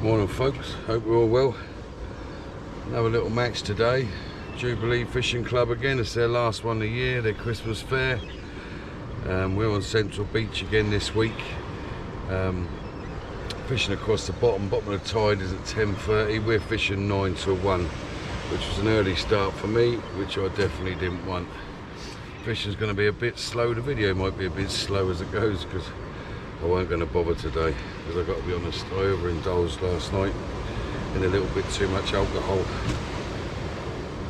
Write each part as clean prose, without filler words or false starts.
Morning folks, hope we're all well. Another little match today. Jubilee Fishing Club again, it's their last one of the year, their Christmas fair. We're on Central Beach again this week. Fishing across the bottom of the tide is at 10:30. We're fishing 9 till 1, which was an early start for me, which I definitely didn't want. Fishing's going to be a bit slow, the video might be a bit slow as it goes because I weren't going to bother today, because I've got to be honest, I overindulged last night in a little bit too much alcohol.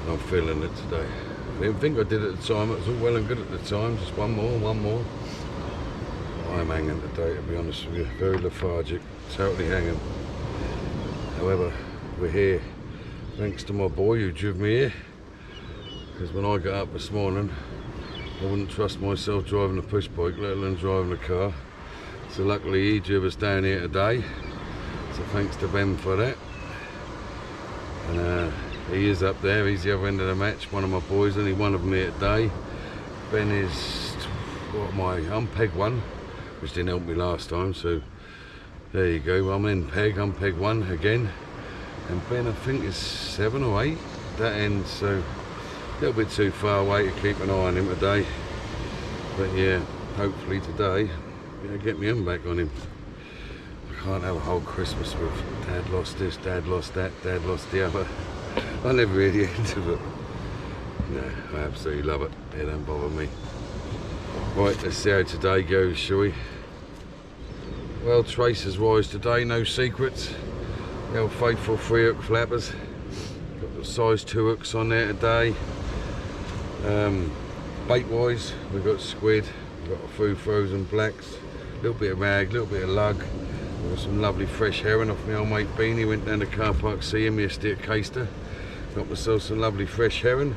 I'm feeling it today. I didn't think I did at the time, it was all well and good at the time, just one more. I'm hanging today, to be honest with you, very lethargic, totally hanging. However, we're here thanks to my boy who drove me here, because when I got up this morning, I wouldn't trust myself driving a push bike, let alone driving a car. So luckily he drove us down here today, so thanks to Ben for that. And he is up there, he's the other end of the match, one of my boys, only one of them here today. Ben is, what am I, I'm peg 1, which didn't help me last time, so there you go, I'm in peg, I'm peg 1 again. And Ben I think is 7 or 8, that end, so a little bit too far away to keep an eye on him today. But yeah, hopefully today get me on back on him. I can't have a whole Christmas with Dad lost this, Dad lost that, Dad lost the other. I never hear the end of it. No, I absolutely love it. It don't bother me. Right, let's see how today goes, shall we? Well, tracers wise today, no secrets. The old faithful 3-hook flappers. Got the size 2 hooks on there today. Bait wise, we've got squid, we've got a few frozen blacks. A little bit of rag, a little bit of lug. We've got some lovely fresh herring off my old mate Beanie. Went down the car park to see him yesterday at Caister. Got myself some lovely fresh herring.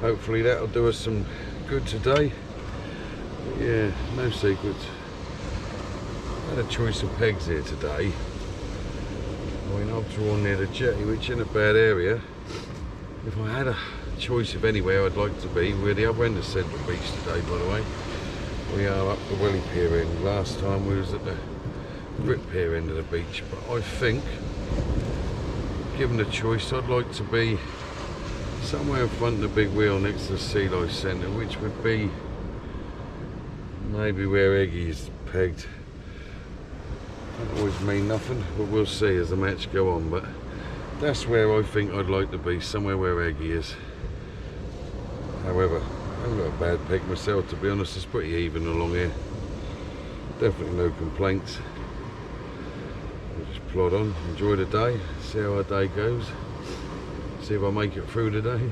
Hopefully that'll do us some good today. But yeah, no secrets. I had a choice of pegs here today. I mean, I've drawn near the jetty, which isn't a bad area. If I had a choice of anywhere I'd like to be, we're the other end of Central Beach today, by the way. We are up the Welly Pier end. Last time we was at the Rip Pier end of the beach, but I think, given the choice, I'd like to be somewhere in front of the big wheel next to the Sea Life Centre, which would be maybe where Eggy is pegged. Doesn't always mean nothing, but we'll see as the match go on. But that's where I think I'd like to be, somewhere where Eggy is. However, I haven't got a bad peg myself, to be honest. It's pretty even along here. Definitely no complaints. We'll just plod on, enjoy the day, see how our day goes, see if I make it through today.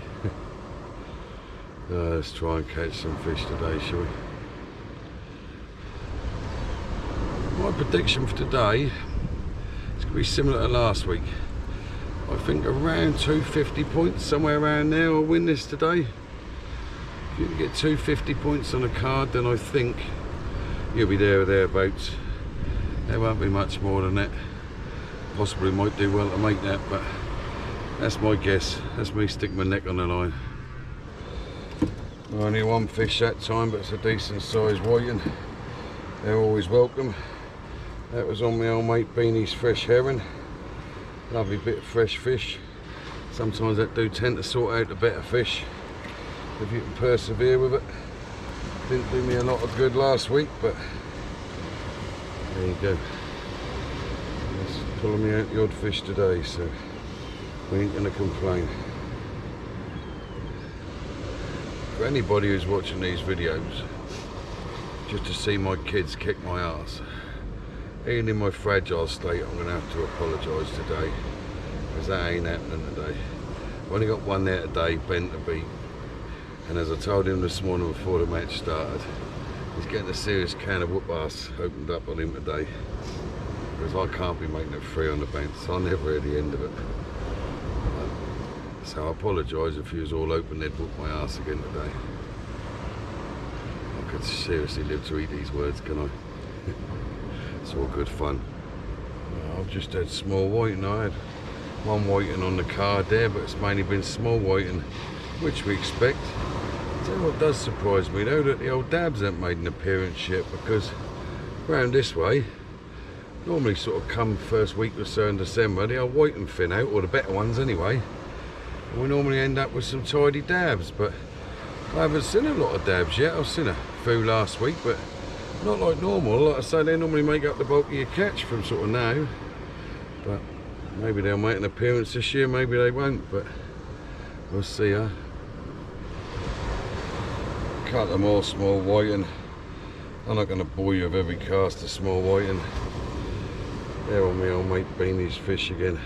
Let's try and catch some fish today, shall we? My prediction for today is going to be similar to last week. I think around 250 points, somewhere around there, I'll win this today. If you can get 250 points on a card, then I think you'll be there or thereabouts. There won't be much more than that. Possibly might do well to make that, but that's my guess. That's me sticking my neck on the line. Only one fish that time, but it's a decent sized whiting. They're always welcome. That was on my old mate Beanie's fresh herring. Lovely bit of fresh fish. Sometimes that do tend to sort out the better fish if you can persevere with it. Didn't do me a lot of good last week, but there you go. It's pulling me out the odd fish today, so we ain't gonna complain. For anybody who's watching these videos just to see my kids kick my ass, even in my fragile state, I'm gonna have to apologise today, because that ain't happening today. I've only got one there today, Ben to beat. And as I told him this morning before the match started, he's getting a serious can of whoop ass opened up on him today. Because I can't be making it free on the bank, so I'll never hear the end of it. So I apologise if he was all open, they'd whoop my ass again today. I could seriously live to eat these words, can I? It's all good fun. I've just had small whiting. I had one whiting on the card there, but it's mainly been small whiting, which we expect. Tell you what does surprise me though, that the old dabs haven't made an appearance yet, because round this way normally sort of come first week or so in December, the old whiting fin out, or the better ones anyway. And we normally end up with some tidy dabs, but I haven't seen a lot of dabs yet. I've seen a few last week, but not like normal. Like I say, they normally make up the bulk of your catch from sort of now. But maybe they'll make an appearance this year, maybe they won't, but we'll see, huh? Cut them all small whiting. I'm not going to bore you with every cast of small whiting. There on my old mate Beanie's fish again.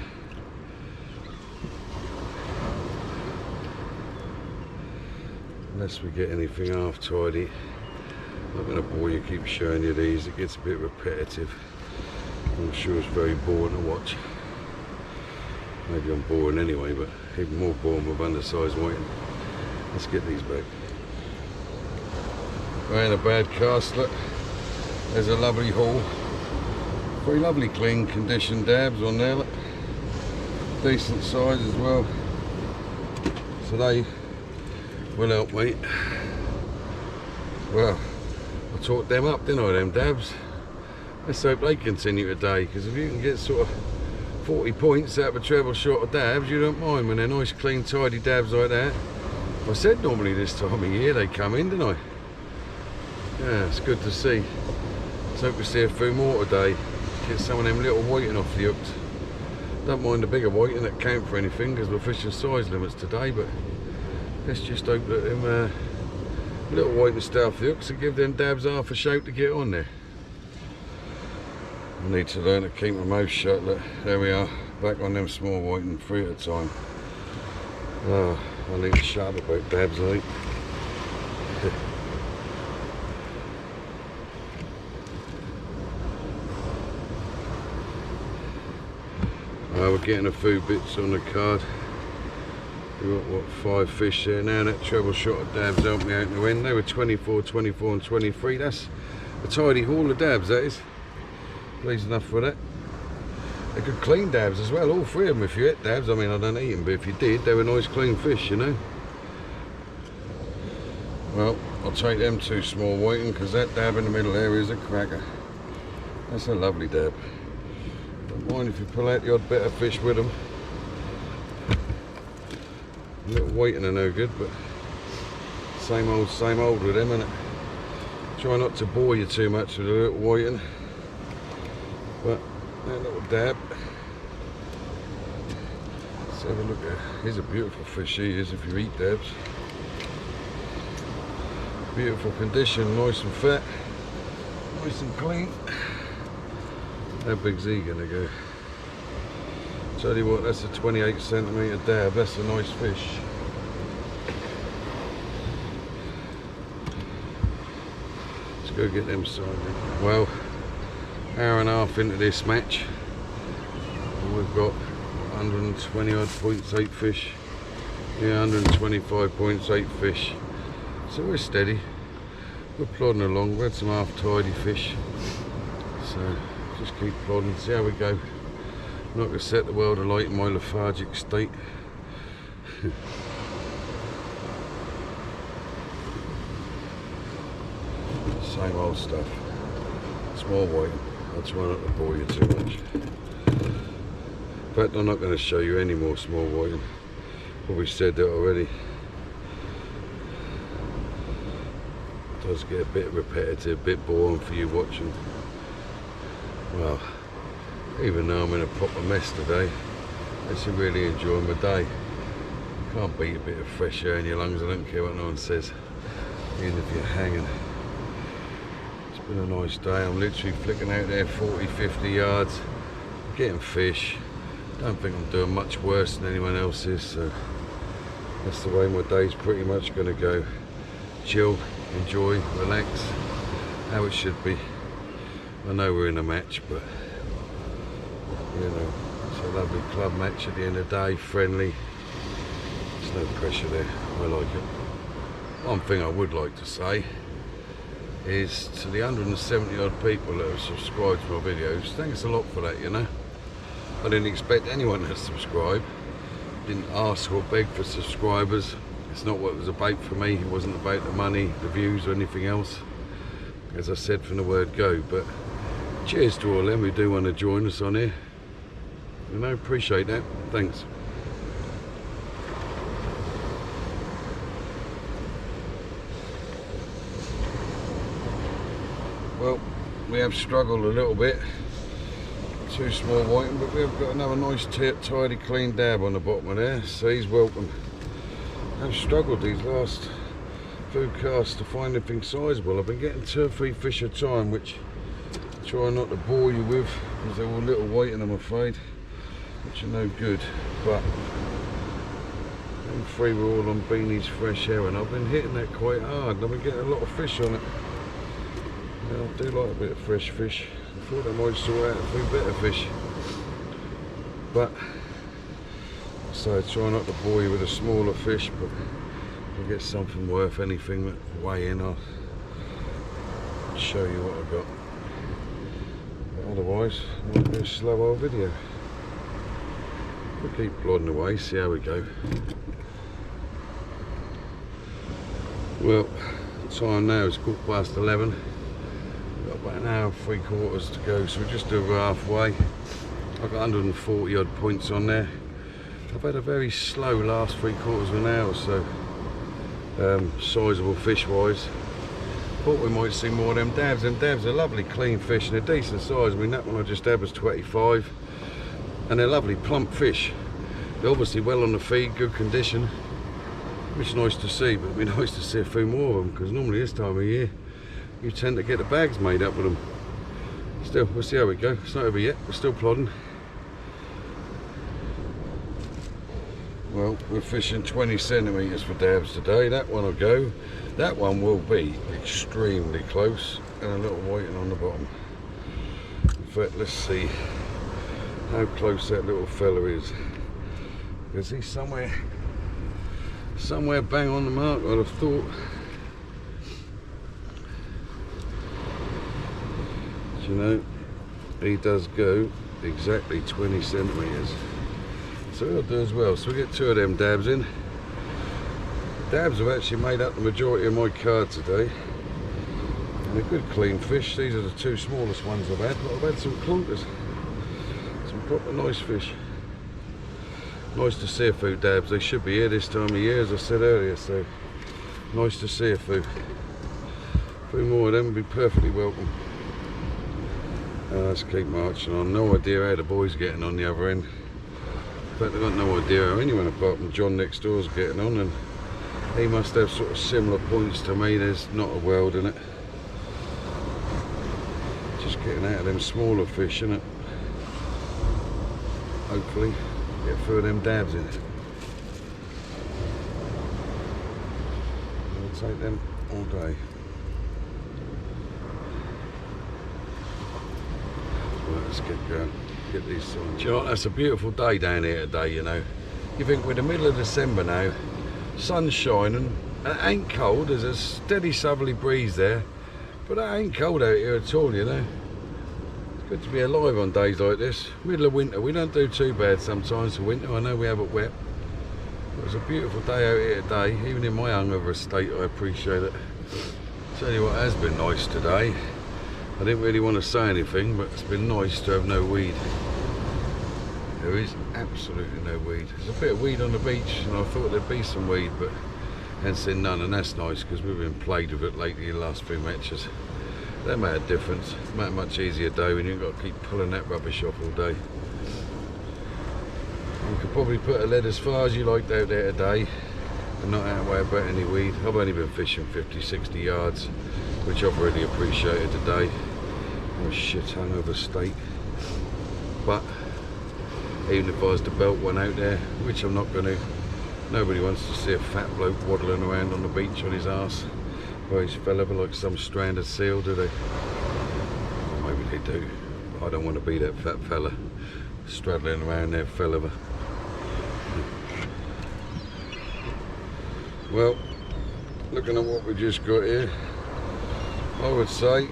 Unless we get anything half tidy. I'm not going to bore you, keep showing you these. It gets a bit repetitive. I'm sure it's very boring to watch. Maybe I'm boring anyway, but even more boring with undersized whiting. Let's get these back. Ain't a bad cast, look. There's a lovely haul. Very lovely clean condition dabs on there, look. Decent size as well. So they will help me. Well, I talked them up, didn't I, them dabs? Let's hope they continue today, because if you can get sort of 40 points out of a treble shot of dabs, you don't mind when they're nice, clean, tidy dabs like that. I said normally this time of year they come in, didn't I? Yeah, it's good to see. Let's hope we see a few more today. Get some of them little whiting off the hooks. Don't mind the bigger whiting that count for anything, because we're fishing size limits today, but let's just hope that them little whiting stay off the hooks and give them dabs half a shake to get on there. I need to learn to keep my mouth shut. Look, there we are, back on them small whiting, 3 at a time. Oh, I need to shut up about dabs, I think. We're getting a few bits on the card. We've got, what, 5 fish there now. That treble shot of dabs helped me out in the end. They were 24, 24 and 23. That's a tidy haul of dabs, that is. Pleased enough for that. They're good clean dabs as well, all 3 of them if you ate dabs. I mean, I don't eat them, but if you did, they were nice clean fish, you know. Well, I'll take them 2 small whiting, because that dab in the middle there is a cracker. That's a lovely dab. Don't mind if you pull out the odd bit of fish with them. A little whiting are no good, but same old with them, innit? Try not to bore you too much with a little whiting. But that little dab. Let's have a look at. He's a beautiful fish, he is, if you eat dabs. Beautiful condition, nice and fat, nice and clean. How big's he gonna go? Tell you what, that's a 28 centimetre dab. That's a nice fish. Let's go get them signed. Well, hour and a half into this match, and we've got 120 odd 0.8 fish. Yeah, 125.8 fish. So we're steady. We're plodding along. We've had some half tidy fish. So just keep plodding, see how we go. I'm not going to set the world alight in my lethargic state. Same old stuff. Small whiting. I'll try not to bore you too much. In fact, I'm not going to show you any more small whiting. Probably said that already. It does get a bit repetitive, a bit boring for you watching. Well, even though I'm in a proper mess today, I'm actually really enjoying my day. Can't beat a bit of fresh air in your lungs, I don't care what no one says, even if you're hanging. It's been a nice day. I'm literally flicking out there 40, 50 yards, getting fish. Don't think I'm doing much worse than anyone else is, so that's the way my day's pretty much going to go. Chill, enjoy, relax, how it should be. I know we're in a match, but you know, it's a lovely club match at the end of the day, friendly. There's no pressure there, I like it. One thing I would like to say is to the 170 odd people that have subscribed to my videos, thanks a lot for that, you know. I didn't expect anyone to subscribe, didn't ask or beg for subscribers. It's not what it was about for me. It wasn't about the money, the views or anything else, as I said from the word go. But cheers to all them who do want to join us on here. You know, appreciate that. Thanks. Well, we have struggled a little bit. Too small whiting, but we've got another nice tidy clean dab on the bottom of there, so he's welcome. I've struggled these last few casts to find anything sizable. I've been getting 2 or 3 fish at a time, which I try not to bore you with because they're all little whiting, I'm afraid, which are no good. But them 3 were all on Beanie's fresh herring. I've been hitting that quite hard and I've been getting a lot of fish on it. Yeah, I do like a bit of fresh fish. I thought I might sort out a few better fish, but so I try not to bore you with a smaller fish, but if I get something worth anything that weigh in, I'll show you what I've got. But otherwise, it might be a slow old video. We'll keep plodding away, see how we go. Well, the time now is 11:15. About an hour and 3/4 to go, so we're just over halfway. I've got 140 odd points on there. I've had a very slow last 3/4 of an hour, so sizable fish wise. Thought we might see more of them dabs. Them dabs are lovely clean fish and they're decent size. I mean, that one I just had was 25, and they're lovely plump fish. They're obviously well on the feed, good condition, which is nice to see, but it'd be nice to see a few more of them, because normally this time of year you tend to get the bags made up with them. Still, we'll see how we go. It's not over yet, we're still plodding. Well, we're fishing 20 centimetres for dabs today. That one will go. That one will be extremely close, and a little whiting on the bottom. In fact, let's see how close that little fella is. Because he's somewhere bang on the mark, I'd have thought. You know, he does go exactly 20 centimetres, so he'll do as well. So we get 2 of them dabs in. Dabs have actually made up the majority of my card today, and they're good clean fish. These are the 2 smallest ones I've had, but I've had some clunkers, some proper nice fish. Nice to see a few dabs. They should be here this time of year, as I said earlier, so nice to see a few more of them would be perfectly welcome. Let's keep marching on. No idea how the boy's getting on the other end. In fact, I've got no idea how anyone apart from John next door's getting on, and he must have sort of similar points to me. There's not a world in it. Just getting out of them smaller fish, innit? Hopefully get a few of them dabs in it. I'll take them all day. Let's get going, get these signs. You know what, that's a beautiful day down here today, you know. You think we're in the middle of December now, sun's shining, and it ain't cold, there's a steady southerly breeze there, but it ain't cold out here at all, you know. It's good to be alive on days like this. Middle of winter, we don't do too bad sometimes for winter, I know we have it wet. But it's a beautiful day out here today, even in my hungover state, I appreciate it. Tell you what has been nice today. I didn't really want to say anything, but it's been nice to have no weed. There is absolutely no weed. There's a bit of weed on the beach, and I thought there'd be some weed, but I ain't seen none, and that's nice because we've been plagued with it lately the last few matches. That made a difference. It made a much easier day when you've got to keep pulling that rubbish off all day. You could probably put a lead as far as you liked out there today and not have to worry about any weed. I've only been fishing 50-60 yards, which I've really appreciated today. I'm a shit hungover state, but even if I was to belt one out there, which I'm not going to, nobody wants to see a fat bloke waddling around on the beach on his arse by his fella like some stranded seal, do they? Or maybe they do. I don't want to be that fat fella straddling around there, fella. Well, looking at what we just got here, I would say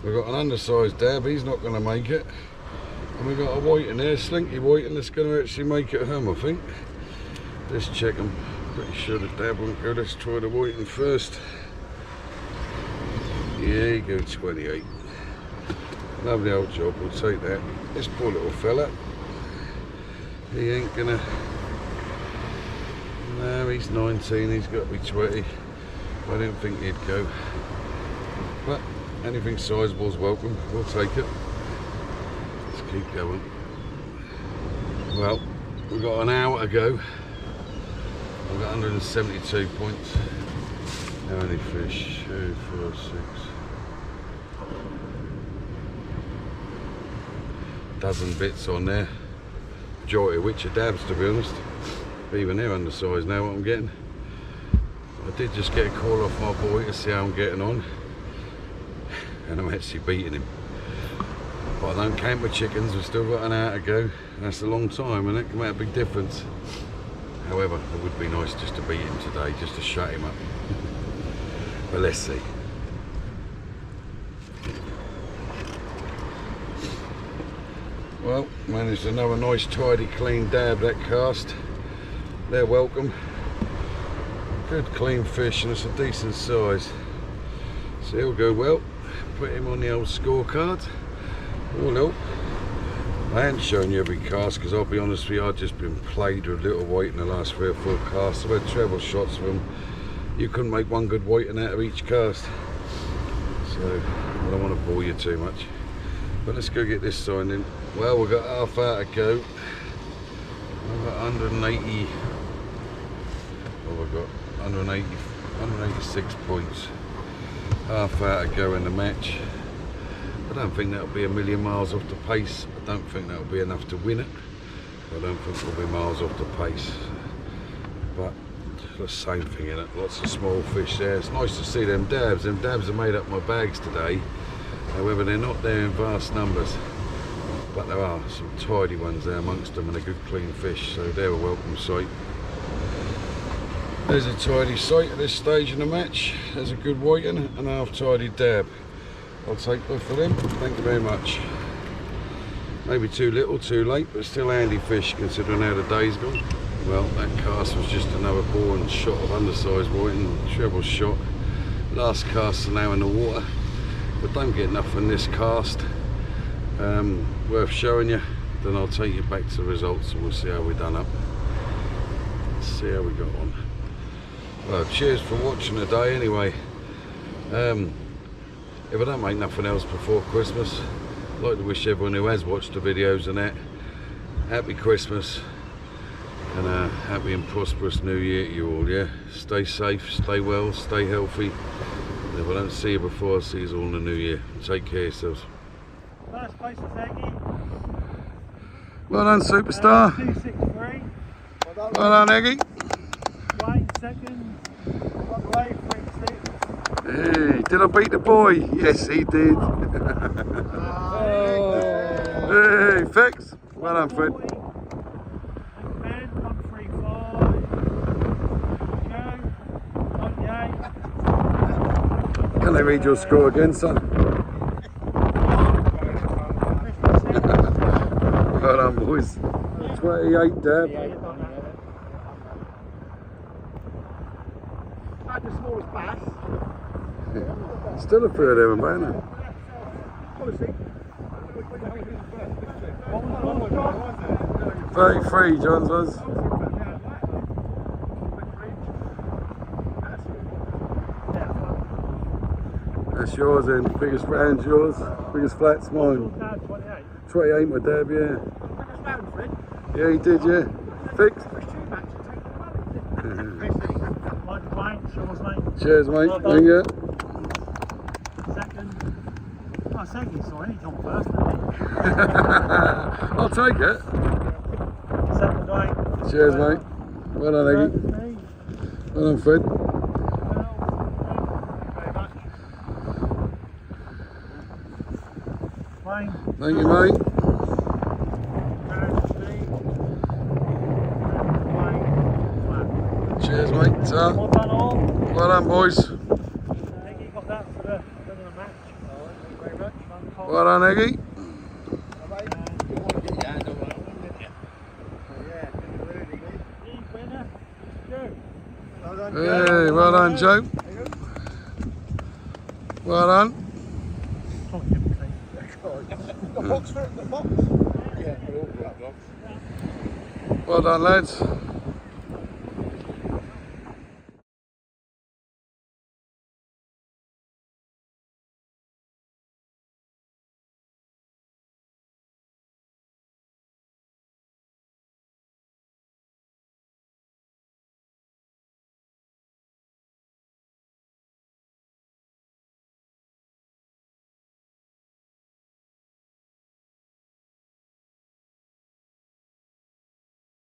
we've got an undersized dab, he's not going to make it, and we've got a white in there, slinky white, and it's going to actually make it home, I think. Let's check them. Pretty sure the dab won't go. Let's try the whiting first. Yeah, you go 28. Lovely old job, we'll take that. This poor little fella, he ain't gonna, no, he's 19, he's got to be 20. I didn't think he'd go, but anything sizable is welcome, we'll take it. Let's keep going. Well, we've got an hour to go. I've got 172 points. How many fish? 2, 4, 6. Dozen bits on there. Majority of which are dabs, to be honest. Even they're undersized now, what I'm getting. I did just get a call off my boy to see how I'm getting on. And I'm actually beating him. But I don't count my chickens, we've still got an hour to go. And that's a long time, and that can make a big difference. However, it would be nice just to beat him today, just to shut him up. But let's see. Well, managed another nice, tidy, clean dab that cast. They're welcome. Good, clean fish, and it's a decent size. So he'll go well. Put him on the old scorecard. All help. I haven't shown you every cast because I'll be honest with you, I've just been played with little white in the last 3 or 4 casts. I've had treble shots of them. You couldn't make one good whiting out of each cast. So I don't want to bore you too much. But let's go get this signed in. Well, we've got half hour to go. I've got 180. Well, we've got 186 points. Half hour to go in the match. I don't think that'll be a million miles off the pace. I don't think that'll be enough to win it. I don't think we'll be miles off the pace. But the same thing in it. Lots of small fish there. It's nice to see them dabs. Them dabs have made up my bags today. However, they're not there in vast numbers. But there are some tidy ones there amongst them and a good clean fish. So they're a welcome sight. There's a tidy sight at this stage in the match. There's a good whiting and a half tidy dab. I'll take both of them, thank you very much. Maybe too little, too late, but still handy fish considering how the day's gone. Well, that cast was just another boring shot of undersized whiting, treble shot. Last cast now in the water, but don't get enough in this cast. Worth showing you, then I'll take you back to the results and we'll see how we've done up. Let's see how we got on. Well, cheers for watching today anyway. If I don't make nothing else before Christmas, I'd like to wish everyone who has watched the videos and that, happy Christmas and a happy and prosperous new year to you all, yeah? Stay safe, stay well, stay healthy. And if I don't see you before, I'll see you all in the new year. Take care of yourselves. First place is Eggy. Well done, superstar. 263. Well done, Eggy. Wayne second. Wayne 36. Hey, did I beat the boy? Yes, he did. Hey, Fix. Well done, Fred. Ben, 135. Can they read your score again, son? Well done, boys. 28 dab. Had the smallest bass. Still a few of them, ain't there? 33, John's was. That's yours then. Biggest round's yours. Biggest flat's mine. 28 my dab, yeah. Yeah, he did, yeah. Fixed. Cheers, mate. Thank you. Second. Oh, second, sorry. He jumped first, didn't he? I'll take it. Second, Dwayne. Cheers, mate. Well done, Eggy. Well done, Fred. Wayne. Thank you, mate. Cheers, mate. Well done all. Well done, boys. Eggy got that for the match. Thank you very much. Well done, Eggy. Hey, well done, Joe. Well done. The box for it, the box. Yeah, we're all black box. Well done, lads.